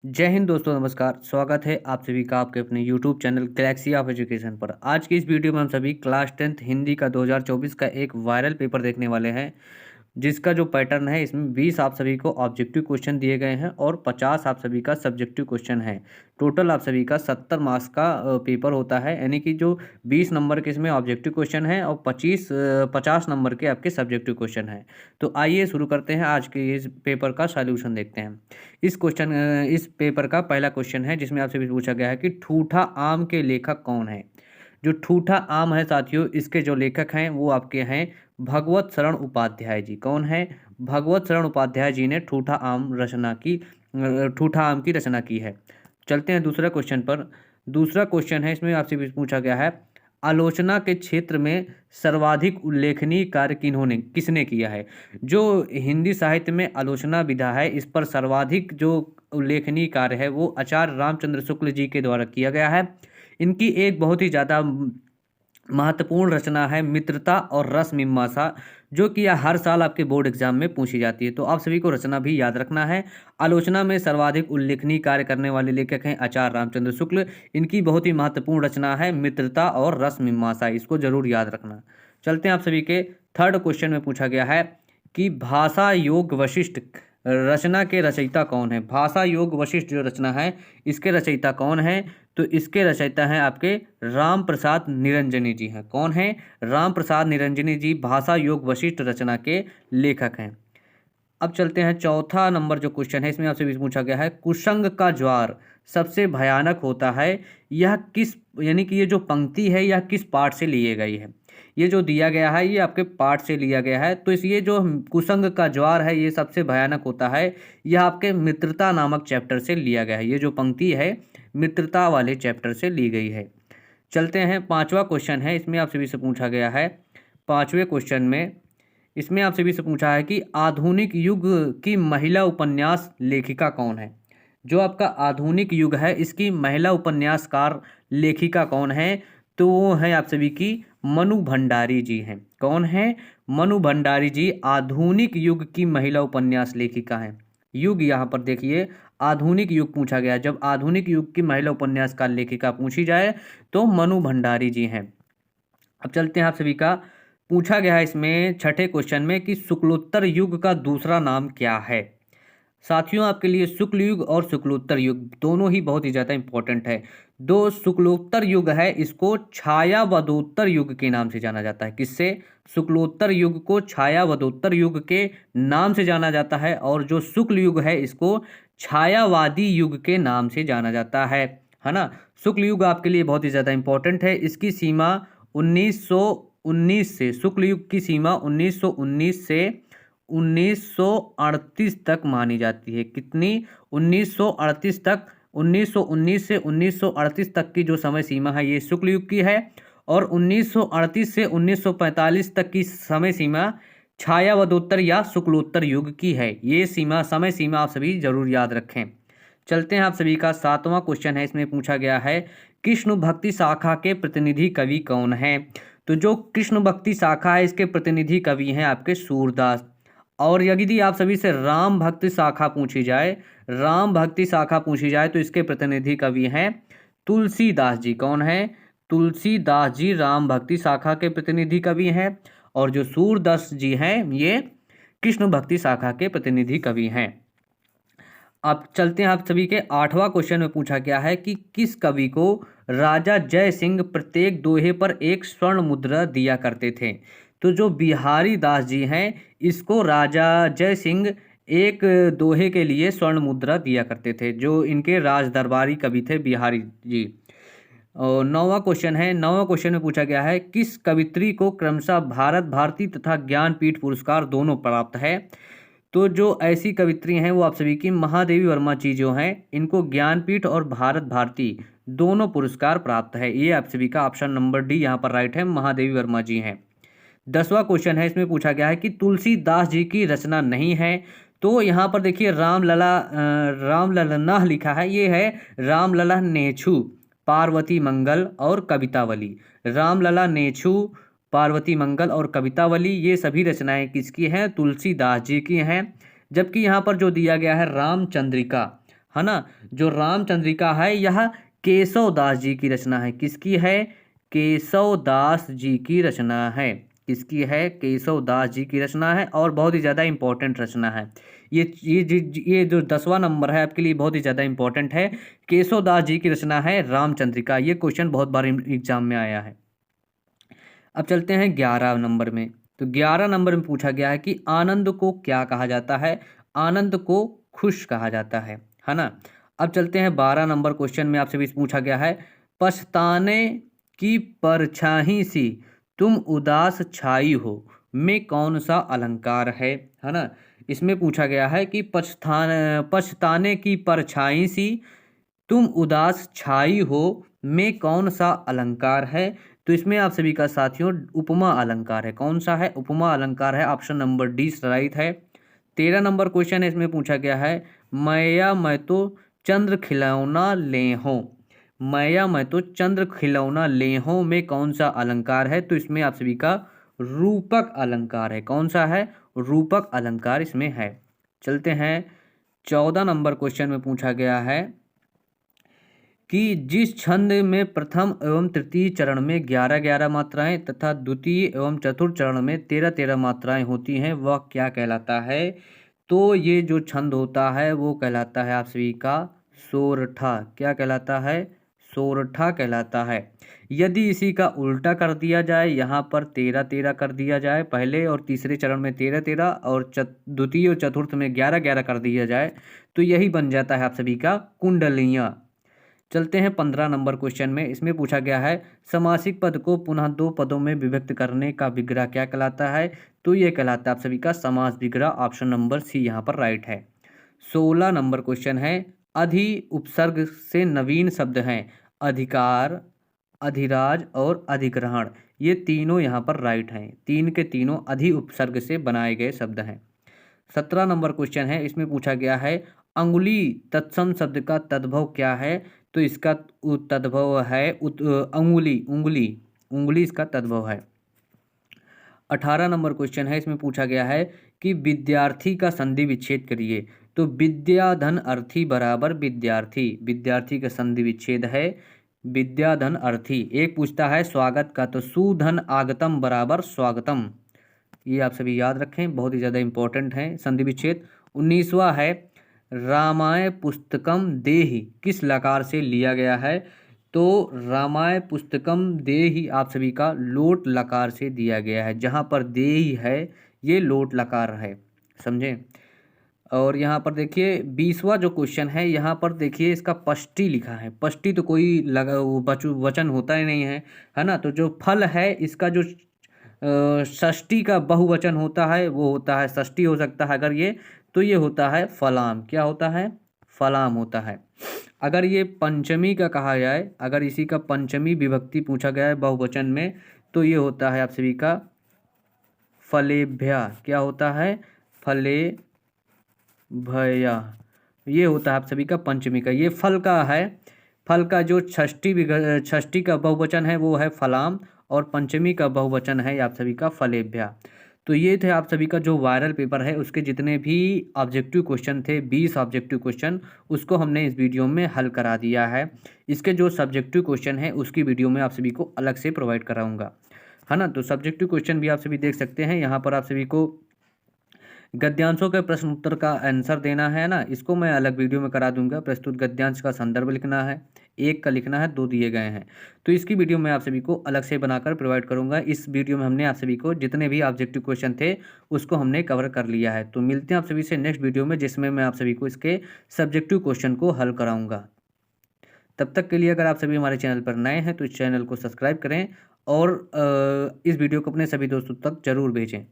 जय हिंद दोस्तों, नमस्कार। स्वागत है आप सभी का आपके अपने YouTube channel Galaxy of education पर। आज की इस वीडियो में हम सभी क्लास 10th हिंदी का 2024 का एक वायरल पेपर देखने वाले हैं, जिसका जो पैटर्न है इसमें 20 आप सभी को ऑब्जेक्टिव क्वेश्चन दिए गए हैं और 50 आप सभी का सब्जेक्टिव क्वेश्चन है। टोटल आप सभी का 70 मार्क्स का पेपर होता है, यानी कि जो 20 नंबर के इसमें ऑब्जेक्टिव क्वेश्चन है और 50 नंबर के आपके सब्जेक्टिव क्वेश्चन है। तो आइए शुरू करते हैं, आज के इस पेपर का सॉल्यूशन देखते हैं। इस पेपर का पहला क्वेश्चन है, जिसमें आपसे भी पूछा गया है कि ठूठा आम के लेखक कौन है। जो ठूठा आम है साथियों, इसके जो लेखक हैं वो आपके हैं भगवत शरण उपाध्याय जी। कौन है? भगवत शरण उपाध्याय जी ने ठूठा आम की रचना की है। चलते हैं दूसरा क्वेश्चन पर। दूसरा क्वेश्चन है, इसमें आपसे भी पूछा गया है, आलोचना के क्षेत्र में सर्वाधिक उल्लेखनीय कार्य किसने किया है। जो हिंदी साहित्य में आलोचना विधा है, इस पर सर्वाधिक जो उल्लेखनीय कार्य है वो आचार्य रामचंद्र शुक्ल जी के द्वारा किया गया है। इनकी एक बहुत ही ज़्यादा महत्वपूर्ण रचना है मित्रता और रस मीमांसा, जो कि यह हर साल आपके बोर्ड एग्जाम में पूछी जाती है। तो आप सभी को रचना भी याद रखना है। आलोचना में सर्वाधिक उल्लेखनीय कार्य करने वाले लेखक हैं आचार्य रामचंद्र शुक्ल। इनकी बहुत ही महत्वपूर्ण रचना है मित्रता और रस मीमांसा, इसको जरूर याद रखना। चलते हैं आप सभी के थर्ड क्वेश्चन में। पूछा गया है कि भाषा योग वशिष्ठ रचना के रचयिता कौन है। भाषा योग वशिष्ठ जो रचना है, इसके रचयिता कौन है? तो इसके रचयिता हैं आपके राम प्रसाद निरंजनी जी हैं। कौन है? राम प्रसाद निरंजनी जी भाषा योग वशिष्ठ रचना के लेखक हैं। अब चलते हैं चौथा नंबर जो क्वेश्चन है, इसमें आपसे भी पूछा गया है, कुसंग का ज्वार सबसे भयानक होता है, यह किस, यानी कि ये जो पंक्ति है यह किस पाठ से लिए गई है। ये जो दिया गया है ये आपके पाठ से लिया गया है। तो इस ये जो कुसंग का ज्वार है ये सबसे भयानक होता है, यह आपके मित्रता नामक चैप्टर से लिया गया है। ये जो पंक्ति है मित्रता वाले चैप्टर से ली गई है। चलते हैं पांचवा क्वेश्चन है, इसमें आप सभी से पूछा गया है, पांचवें क्वेश्चन में इसमें आप सभी से पूछा है कि आधुनिक युग की महिला उपन्यास लेखिका कौन है। जो आपका आधुनिक युग है इसकी महिला उपन्यासकार लेखिका कौन है? तो वो है आप सभी की मनु भंडारी जी हैं। कौन है? मनु भंडारी जी आधुनिक युग की महिला उपन्यास लेखिका हैं। युग यहाँ पर देखिए, आधुनिक युग पूछा गया। जब आधुनिक युग की महिला उपन्यासकार लेखिका पूछी जाए तो मनु भंडारी जी हैं। अब चलते हैं आप सभी का, पूछा गया है इसमें छठे क्वेश्चन में कि शुक्लोत्तर युग का दूसरा नाम क्या है। साथियों, आपके लिए शुक्ल युग और शुक्लोत्तर युग दोनों ही बहुत ही ज़्यादा इंपॉर्टेंट है। दो शुक्लोत्तर युग है, इसको छायावदोत्तर युग के नाम से जाना जाता है। किससे? शुक्लोत्तर युग को छायावदोत्तर युग के नाम से जाना जाता है, और जो शुक्ल युग है इसको छायावादी युग के नाम से जाना जाता है ना। शुक्ल युग आपके लिए बहुत ही ज़्यादा इंपॉर्टेंट है। इसकी सीमा 1919 से, शुक्ल युग की सीमा 1919 से 1938 तक मानी जाती है। कितनी? 1938 तक। 1919 से 1938 तक की जो समय सीमा है ये शुक्ल युग की है, और 1938 से 1945 तक की समय सीमा छायावदोत्तर या शुक्लोत्तर युग की है। ये समय सीमा आप सभी जरूर याद रखें। चलते हैं आप सभी का सातवां क्वेश्चन है, इसमें पूछा गया है कृष्ण भक्ति शाखा के प्रतिनिधि कवि कौन है। तो जो कृष्ण भक्ति शाखा है इसके प्रतिनिधि कवि हैं आपके सूरदास। और यदि आप सभी से राम भक्ति शाखा पूछी जाए, तो इसके प्रतिनिधि कवि हैं तुलसीदास जी। कौन है? तुलसीदास जी राम भक्ति शाखा के प्रतिनिधि कवि हैं, और जो सूरदास जी हैं ये कृष्ण भक्ति शाखा के प्रतिनिधि कवि हैं। अब चलते हैं आप सभी के आठवां क्वेश्चन में। पूछा गया है कि किस कवि को राजा जय सिंह प्रत्येक दोहे पर एक स्वर्ण मुद्रा दिया करते थे। तो जो बिहारी दास जी हैं इसको राजा जय सिंह एक दोहे के लिए स्वर्ण मुद्रा दिया करते थे। जो इनके राज दरबारी कवि थे बिहारी जी। और नौवां क्वेश्चन में पूछा गया है किस कवित्री को क्रमशः भारत भारती तथा ज्ञानपीठ पुरस्कार दोनों प्राप्त है। तो जो ऐसी कवित्री हैं वो आप सभी की महादेवी वर्मा जी जो हैं, इनको ज्ञानपीठ और भारत भारती दोनों पुरस्कार प्राप्त है। ये आप सभी का ऑप्शन नंबर डी यहाँ पर राइट है, महादेवी वर्मा जी हैं। 10वां क्वेश्चन है, इसमें पूछा गया है कि तुलसीदास जी की रचना नहीं है। तो यहाँ पर देखिए रामलला लिखा है, ये है रामलला नेछु, पार्वती मंगल और कवितावली। रामलला नेछु, पार्वती मंगल और कवितावली, ये सभी रचनाएं किसकी हैं? तुलसीदास जी की हैं। जबकि यहाँ पर जो दिया गया है रामचंद्रिका, है ना। जो रामचंद्रिका है यह केशव दास जी की रचना है। किसकी है? केशव दास जी की रचना है। किसकी है? केशव दास जी की रचना है और बहुत ही ज़्यादा इंपॉर्टेंट रचना है। ये जो 10वां नंबर है आपके लिए बहुत ही ज़्यादा इंपॉर्टेंट है। केशव दास जी की रचना है रामचंद्रिका। ये क्वेश्चन बहुत बार एग्जाम में आया है। अब चलते हैं 11 नंबर में। तो 11 नंबर में पूछा गया है कि आनंद को क्या कहा जाता है? आनंद को खुश कहा जाता है ना। अब चलते हैं 12 नंबर क्वेश्चन में आपसे भी पूछा गया है, पछताने की परछाई सी तुम उदास छाई हो में कौन सा अलंकार है ना। इसमें पूछा गया है कि पछताने की परछाई सी तुम उदास छाई हो में कौन सा अलंकार है? तो इसमें आप सभी का साथियों उपमा अलंकार है। कौन सा है? उपमा अलंकार है। ऑप्शन नंबर डी राइट है। 13 नंबर क्वेश्चन है, इसमें पूछा गया है, मैं तो चंद्र खिलौना ले हूँ। मैं तो चंद्र खिलौना ले हूँ में कौन सा अलंकार है? तो इसमें आप सभी का रूपक अलंकार है। कौन सा है? रूपक अलंकार इसमें है। चलते हैं 14 नंबर क्वेश्चन में पूछा गया है कि जिस छंद में प्रथम एवं तृतीय चरण में 11-11 मात्राएं तथा द्वितीय एवं चतुर्थ चरण में 13-13 मात्राएं होती हैं वह क्या कहलाता है? तो ये जो छंद होता है वो कहलाता है आप सभी का सोरठा। क्या कहलाता है? सोरठा कहलाता है। यदि इसी का उल्टा कर दिया जाए, यहाँ पर 13-13 कर दिया जाए, पहले और तीसरे चरण में 13-13 और द्वितीय और चतुर्थ में 11-11 कर दिया जाए, तो यही बन जाता है आप सभी का कुंडलियाँ। चलते हैं 15 नंबर क्वेश्चन में। इसमें पूछा गया है, समासिक पद को पुनः 2 पदों में विभक्त करने का विग्रह क्या कहलाता है? तो ये कहलाता है आप सभी का समास विग्रह। ऑप्शन नंबर सी यहाँ पर राइट है। 16 नंबर क्वेश्चन है, अधि उपसर्ग से नवीन शब्द हैं अधिकार, अधिराज और अधिग्रहण। ये तीनों यहाँ पर राइट हैं। तीन के तीनों अधि उपसर्ग से बनाए गए शब्द हैं। 17 नंबर क्वेश्चन है, इसमें पूछा गया है, अंगुली तत्सम शब्द का तद्भव क्या है? तो इसका तद्भव है अंगुली। उंगली इसका तद्भव है। 18 नंबर क्वेश्चन है, इसमें पूछा गया है कि विद्यार्थी का संधि विच्छेद करिए। तो विद्या धन अर्थी बराबर विद्यार्थी। विद्यार्थी का संधि विच्छेद है विद्या धन अर्थी। एक पूछता है स्वागत का, तो सुधन आगतम बराबर स्वागतम। ये आप सभी याद रखें, बहुत ही ज़्यादा इंपॉर्टेंट है संधि विच्छेद। 19वां है, रामाय पुस्तकम देहि किस लकार से लिया गया है? तो रामाय पुस्तकम देहि आप सभी का लोट लकार से दिया गया है। जहाँ पर देहि है ये लोट लकार है, समझें। और यहाँ पर देखिए 20वां जो क्वेश्चन है, यहाँ पर देखिए इसका पष्टी लिखा है। पष्टी तो कोई वचन होता ही नहीं है ना। तो जो फल है इसका जो षष्ठी का बहुवचन होता है वो होता है, षष्ठी हो सकता है अगर ये, तो ये होता है फलाम। क्या होता है? फलाम होता है। अगर ये पंचमी का कहा जाए, अगर इसी का पंचमी विभक्ति पूछा गया है बहुवचन में, तो ये होता है आप सभी का फलेभ्या। क्या होता है? फलेभ्या। ये होता है आप सभी का पंचमी का। ये फल का है। फल का जो षष्ठी का बहुवचन है वो है फलाम और पंचमी का बहुवचन है आप सभी का फलेभ्या। तो ये थे आप सभी का जो वायरल पेपर है उसके जितने भी ऑब्जेक्टिव क्वेश्चन थे, 20 ऑब्जेक्टिव क्वेश्चन, उसको हमने इस वीडियो में हल करा दिया है। इसके जो सब्जेक्टिव क्वेश्चन है उसकी वीडियो में आप सभी को अलग से प्रोवाइड कराऊंगा, है ना। तो सब्जेक्टिव क्वेश्चन भी आप सभी देख सकते हैं। यहाँ पर आप सभी को गद्यांशों के प्रश्न उत्तर का आंसर देना है ना, इसको मैं अलग वीडियो में करा दूंगा। प्रस्तुत गद्यांश का संदर्भ लिखना है, 1 का लिखना है, 2 दिए गए हैं। तो इसकी वीडियो मैं आप सभी को अलग से बनाकर प्रोवाइड करूंगा। इस वीडियो में हमने आप सभी को जितने भी ऑब्जेक्टिव क्वेश्चन थे उसको हमने कवर कर लिया है। तो मिलते हैं आप सभी से नेक्स्ट वीडियो में, जिसमें मैं आप सभी को इसके सब्जेक्टिव क्वेश्चन को हल कराऊंगा। तब तक के लिए अगर आप सभी हमारे चैनल पर नए हैं तो इस चैनल को सब्सक्राइब करें और इस वीडियो को अपने सभी दोस्तों तक जरूर भेजें।